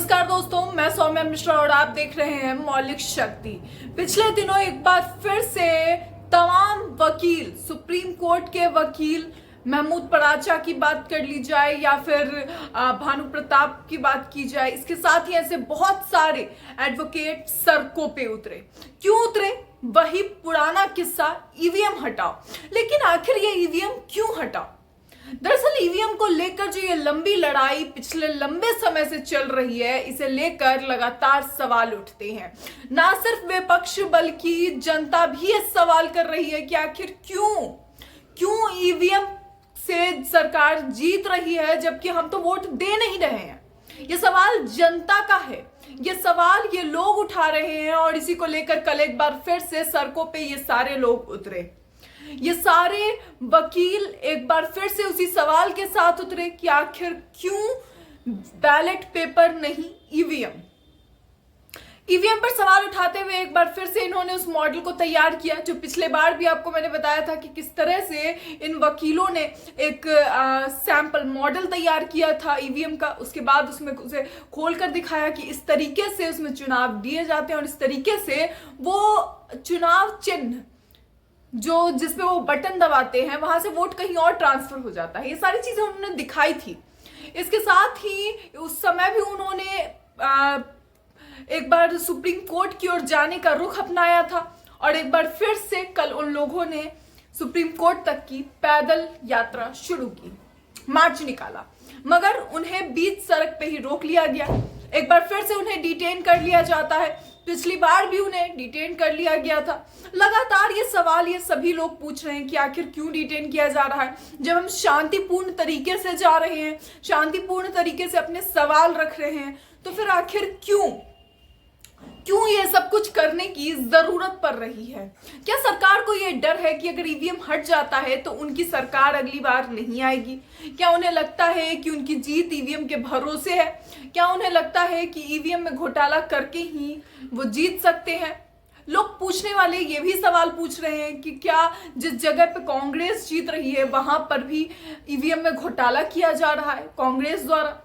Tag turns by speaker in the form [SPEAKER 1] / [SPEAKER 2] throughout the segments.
[SPEAKER 1] नमस्कार दोस्तों, मैं सौम्या मिश्रा और आप देख रहे हैं मौलिक शक्ति। पिछले दिनों एक बार फिर से तमाम वकील, सुप्रीम कोर्ट के वकील, महमूद पराचा की बात कर ली जाए या फिर भानु प्रताप की बात की जाए, इसके साथ ही ऐसे बहुत सारे एडवोकेट सड़कों पे उतरे। क्यों उतरे? वही पुराना किस्सा, ईवीएम हटाओ। लेकिन आखिर ये ईवीएम क्यों हटाओ? दरअसल ईवीएम को लेकर जो ये लंबी लड़ाई पिछले लंबे समय से चल रही है, इसे लेकर लगातार सवाल उठते हैं। ना सिर्फ विपक्ष बल्कि जनता भी ये सवाल कर रही है कि आखिर क्यों ईवीएम से सरकार जीत रही है जबकि हम तो वोट दे नहीं रहे हैं। ये सवाल जनता का है, ये सवाल ये लोग उठा रहे हैं और इसी को लेकर कल एक बार फिर से सड़कों पे ये सारे लोग उतरे। ये सारे वकील एक बार फिर से उसी सवाल के साथ उतरे कि आखिर क्यों बैलेट पेपर नहीं ईवीएम पर सवाल उठाते हुए एक बार फिर से इन्होंने उस मॉडल को तैयार किया जो पिछले बार भी आपको मैंने बताया था कि किस तरह से इन वकीलों ने एक सैंपल मॉडल तैयार किया था ईवीएम का। उसके बाद उसमें उसे खोलकर दिखाया कि इस तरीके से उसमें चुनाव दिए जाते हैं और इस तरीके से वो चुनाव चिन्ह जो जिसपे वो बटन दबाते हैं वहां से वोट कहीं और ट्रांसफर हो जाता है। ये सारी चीजें उन्होंने दिखाई थी। इसके साथ ही उस समय भी उन्होंने एक बार सुप्रीम कोर्ट की ओर जाने का रुख अपनाया था और एक बार फिर से कल उन लोगों ने सुप्रीम कोर्ट तक की पैदल यात्रा शुरू की, मार्च निकाला, मगर उन्हें बीच सड़क पे ही रोक लिया गया। एक बार फिर से उन्हें डिटेन कर लिया जाता है। पिछली बार भी उन्हें डिटेन कर लिया गया था। लगातार ये सवाल ये सभी लोग पूछ रहे हैं कि आखिर क्यों डिटेन किया जा रहा है जब हम शांतिपूर्ण तरीके से जा रहे हैं, शांतिपूर्ण तरीके से अपने सवाल रख रहे हैं, तो फिर आखिर क्यों ये सब कुछ करने की जरूरत पड़ रही है? क्या सरकार को ये डर है कि अगर ईवीएम हट जाता है तो उनकी सरकार अगली बार नहीं आएगी? क्या उन्हें लगता है कि उनकी जीत ईवीएम के भरोसे है? क्या उन्हें लगता है कि ईवीएम में घोटाला करके ही वो जीत सकते हैं? लोग पूछने वाले ये भी सवाल पूछ रहे हैं कि क्या जिस जगह पे कांग्रेस जीत रही है वहां पर भी ईवीएम में घोटाला किया जा रहा है कांग्रेस द्वारा?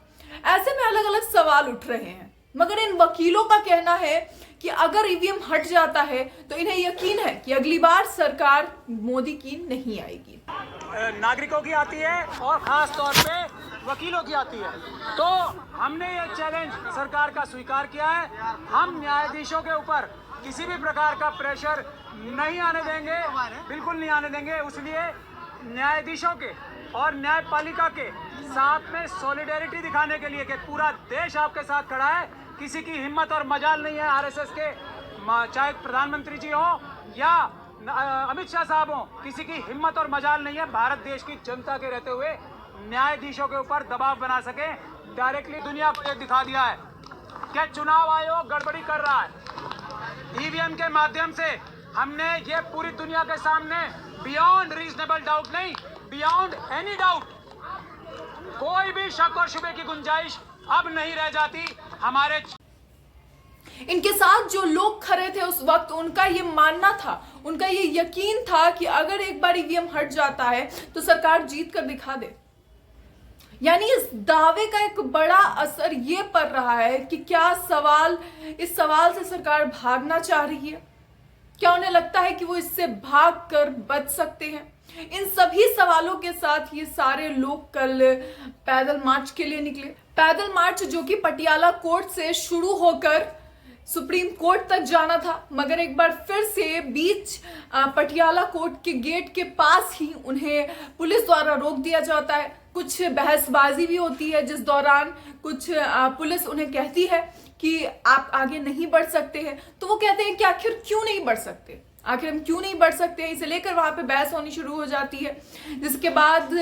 [SPEAKER 1] ऐसे में अलग अलग सवाल उठ रहे हैं, मगर इन वकीलों का कहना है कि अगर ईवीएम हट जाता है तो इन्हें यकीन है कि अगली बार सरकार मोदी की नहीं आएगी।
[SPEAKER 2] नागरिकों की आती है और खास तौर पे वकीलों की आती है। तो हमने ये चैलेंज सरकार का स्वीकार किया है। हम न्यायाधीशों के ऊपर किसी भी प्रकार का प्रेशर नहीं आने देंगे, बिल्कुल नहीं आने देंगे। इसलिए न्यायाधीशों के और न्यायपालिका के साथ में सॉलिडेरिटी दिखाने के लिए कि पूरा देश आपके साथ खड़ा है, किसी की हिम्मत और मजाल नहीं है आरएसएस के, चाहे प्रधानमंत्री जी हो या अमित शाह साहब हो, किसी की हिम्मत और मजाल नहीं है भारत देश की जनता के रहते हुए न्यायाधीशों के ऊपर दबाव बना सके। डायरेक्टली दुनिया को ये दिखा दिया है कि चुनाव आयोग गड़बड़ी कर रहा है। ईवीएम के माध्यम से हमने ये पूरी दुनिया के सामने बियॉन्ड रीजनेबल डाउट नहीं, बियॉन्ड एनी डाउट, कोई भी शक और शुबे की गुंजाइश अब नहीं रह जाती। हमारे
[SPEAKER 1] इनके साथ जो लोग खड़े थे उस वक्त, उनका ये मानना था, उनका ये यकीन था कि अगर एक बार ईवीएम हट जाता है तो सरकार जीत कर दिखा दे। यानी इस दावे का एक बड़ा असर ये पड़ रहा है कि क्या इस सवाल से सरकार भागना चाह रही है? क्या उन्हें लगता है कि वो इससे भाग कर बच सकते हैं? इन सभी सवालों के साथ ये सारे लोग कल पैदल मार्च के लिए निकले। पैदल मार्च जो कि पटियाला कोर्ट से शुरू होकर सुप्रीम कोर्ट तक जाना था, मगर एक बार फिर से बीच पटियाला कोर्ट के गेट के पास ही उन्हें पुलिस द्वारा रोक दिया जाता है। कुछ बहसबाजी भी होती है जिस दौरान कुछ पुलिस उन्हें कहती है कि आप आगे नहीं बढ़ सकते हैं। तो वो कहते हैं कि आखिर क्यों नहीं बढ़ सकते, आखिर हम क्यों नहीं बढ़ सकते हैं? इसे लेकर वहां पे बहस होनी शुरू हो जाती है, जिसके बाद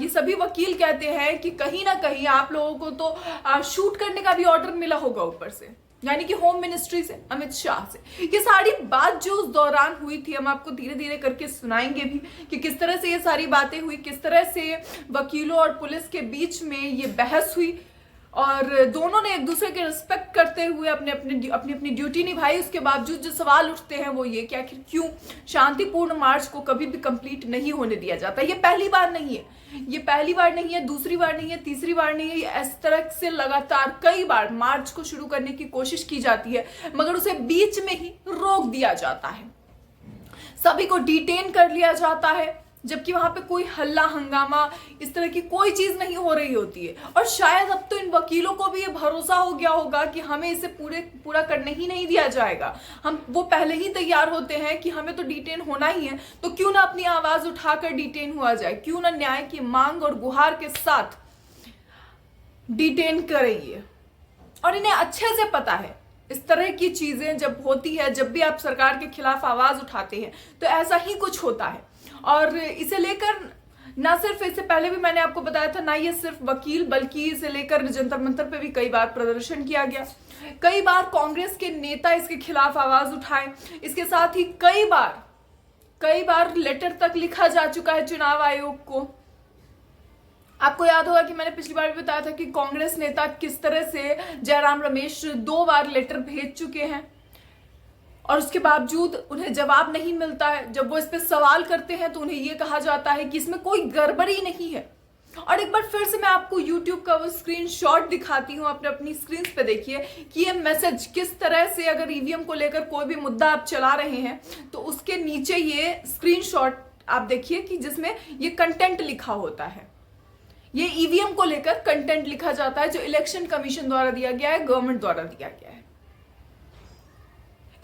[SPEAKER 1] ये सभी वकील कहते हैं कि कहीं ना कहीं आप लोगों को तो शूट करने का भी ऑर्डर मिला होगा ऊपर से, यानी कि होम मिनिस्ट्री से, अमित शाह से। ये सारी बात जो उस दौरान हुई थी, हम आपको धीरे धीरे करके सुनाएंगे भी कि किस तरह से ये सारी बातें हुई, किस तरह से वकीलों और पुलिस के बीच में ये बहस हुई और दोनों ने एक दूसरे के रिस्पेक्ट करते हुए अपनी ड्यूटी निभाई। उसके बावजूद जो सवाल उठते हैं वो ये कि आखिर क्यों शांतिपूर्ण मार्च को कभी भी कंप्लीट नहीं होने दिया जाता। ये पहली बार नहीं है, ये पहली बार नहीं है, दूसरी बार नहीं है, तीसरी बार नहीं है, ये इस तरह से लगातार कई बार मार्च को शुरू करने की कोशिश की जाती है मगर उसे बीच में ही रोक दिया जाता है, सभी को डिटेन कर लिया जाता है, जबकि वहां पे कोई हल्ला हंगामा इस तरह की कोई चीज नहीं हो रही होती है। और शायद अब तो इन वकीलों को भी ये भरोसा हो गया होगा कि हमें इसे पूरा करने ही नहीं दिया जाएगा, वो पहले ही तैयार होते हैं कि हमें तो डिटेन होना ही है, तो क्यों ना अपनी आवाज उठाकर डिटेन हुआ जाए, क्यों ना न्याय की मांग और गुहार के साथ डिटेन करें। और इन्हें अच्छे से पता है इस तरह की चीजें जब होती है, जब भी आप सरकार के खिलाफ आवाज उठाते हैं तो ऐसा ही कुछ होता है। और इसे लेकर ना सिर्फ, इससे पहले भी मैंने आपको बताया था, ना ये सिर्फ वकील बल्कि इसे लेकर जंतर मंतर पे भी कई बार प्रदर्शन किया गया, कई बार कांग्रेस के नेता इसके खिलाफ आवाज उठाए, इसके साथ ही कई बार लेटर तक लिखा जा चुका है चुनाव आयोग को। आपको याद होगा कि मैंने पिछली बार भी बताया था कि कांग्रेस नेता किस तरह से जयराम रमेश 2 बार लेटर भेज चुके हैं और उसके बावजूद उन्हें जवाब नहीं मिलता है। जब वो इस पे सवाल करते हैं तो उन्हें ये कहा जाता है कि इसमें कोई गड़बड़ी नहीं है। और एक बार फिर से मैं आपको YouTube का वो स्क्रीनशॉट दिखाती हूँ, अपनी स्क्रीन पे देखिए कि ये मैसेज किस तरह से, अगर ईवीएम को लेकर कोई भी मुद्दा आप चला रहे हैं तो उसके नीचे ये स्क्रीनशॉट आप देखिए कि जिसमें ये कंटेंट लिखा होता है। ये ईवीएम को लेकर कंटेंट लिखा जाता है जो इलेक्शन कमीशन द्वारा दिया गया है, गवर्नमेंट द्वारा दिया गया है।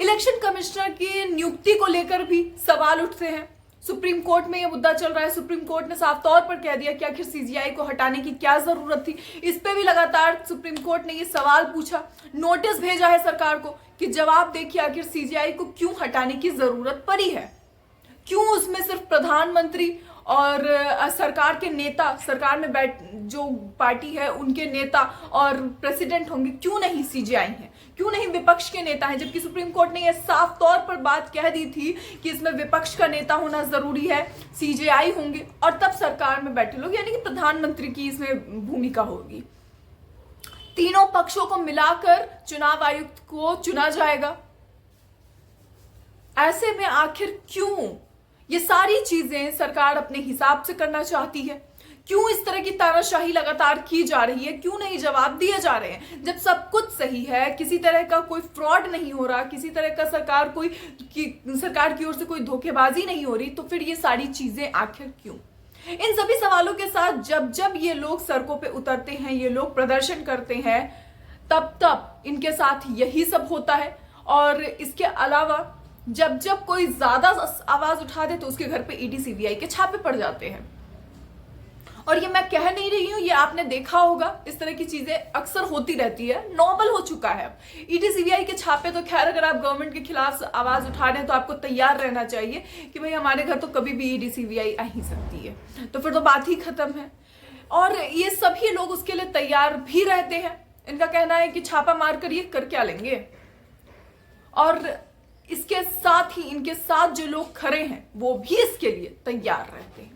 [SPEAKER 1] इलेक्शन कमिश्नर की नियुक्ति को लेकर भी सवाल उठते हैं। सुप्रीम कोर्ट में यह मुद्दा चल रहा है। सुप्रीम कोर्ट ने साफ तौर पर कह दिया कि आखिर सीजीआई को हटाने की क्या जरूरत थी। इस पे भी लगातार सुप्रीम कोर्ट ने ये सवाल पूछा, नोटिस भेजा है सरकार को कि जवाब दे कि आखिर सीजीआई को क्यों हटाने की जरूरत पड़ी है, क्यों उसमें सिर्फ प्रधानमंत्री और सरकार के नेता, सरकार में जो पार्टी है उनके नेता और प्रेसिडेंट होंगे, क्यों नहीं सीजीआई हैं, क्यों नहीं विपक्ष के नेता हैं। जबकि सुप्रीम कोर्ट ने यह साफ तौर पर बात कह दी थी कि इसमें विपक्ष का नेता होना जरूरी है, सीजीआई होंगे और तब सरकार में बैठे लोग, यानी कि प्रधानमंत्री की इसमें भूमिका होगी। तीनों पक्षों को मिलाकर चुनाव आयुक्त को चुना जाएगा। ऐसे में आखिर क्यों ये सारी चीजें सरकार अपने हिसाब से करना चाहती है, क्यों इस तरह की तानाशाही लगातार की जा रही है, क्यों नहीं जवाब दिए जा रहे हैं जब सब कुछ सही है, किसी तरह का कोई फ्रॉड नहीं हो रहा, किसी तरह का सरकार की ओर से कोई धोखेबाजी नहीं हो रही, तो फिर ये सारी चीजें आखिर क्यों। इन सभी सवालों के साथ जब ये लोग सड़कों पे उतरते हैं, ये लोग प्रदर्शन करते हैं, तब इनके साथ यही सब होता है। और इसके अलावा जब कोई ज्यादा आवाज उठा दे तो उसके घर पे ईडी सीबीआई के छापे पड़ जाते हैं। और ये मैं कह नहीं रही हूं, ये आपने देखा होगा, इस तरह की चीजें अक्सर होती रहती है, नॉर्मल हो चुका है। ईडी सीबीआई के छापे तो खैर, अगर आप गवर्नमेंट के खिलाफ आवाज उठा रहे हैं तो आपको तैयार रहना चाहिए कि भाई हमारे घर तो कभी भी ईडी सीबीआई आ ही सकती है, तो फिर तो बात ही खत्म है। और ये सभी लोग उसके लिए तैयार भी रहते हैं। इनका कहना है कि छापा मार कर ये कर क्या लेंगे। और इसके साथ ही इनके साथ जो लोग खड़े हैं वो भी इसके लिए तैयार रहते हैं।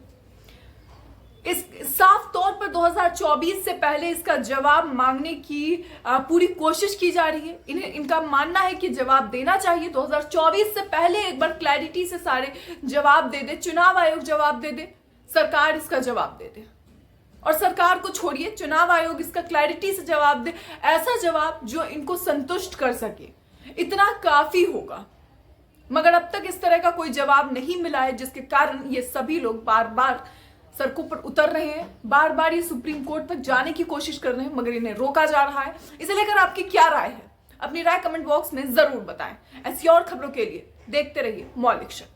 [SPEAKER 1] इस साफ तौर पर 2024 से पहले इसका जवाब मांगने की पूरी कोशिश की जा रही है। इनका मानना है कि जवाब देना चाहिए 2024 से पहले, एक बार क्लैरिटी से सारे जवाब दे दे, चुनाव आयोग जवाब दे दे, सरकार इसका जवाब दे दे। और सरकार को छोड़िए, चुनाव आयोग इसका क्लैरिटी से जवाब दे, ऐसा जवाब जो इनको संतुष्ट कर सके, इतना काफी होगा। मगर अब तक इस तरह का कोई जवाब नहीं मिला है, जिसके कारण ये सभी लोग बार बार सड़कों पर उतर रहे हैं, बार बार ये सुप्रीम कोर्ट तक जाने की कोशिश कर रहे हैं, मगर इन्हें रोका जा रहा है। इसे लेकर आपकी क्या राय है? अपनी राय कमेंट बॉक्स में जरूर बताएं। ऐसी और खबरों के लिए देखते रहिए मौलिक शक्ति।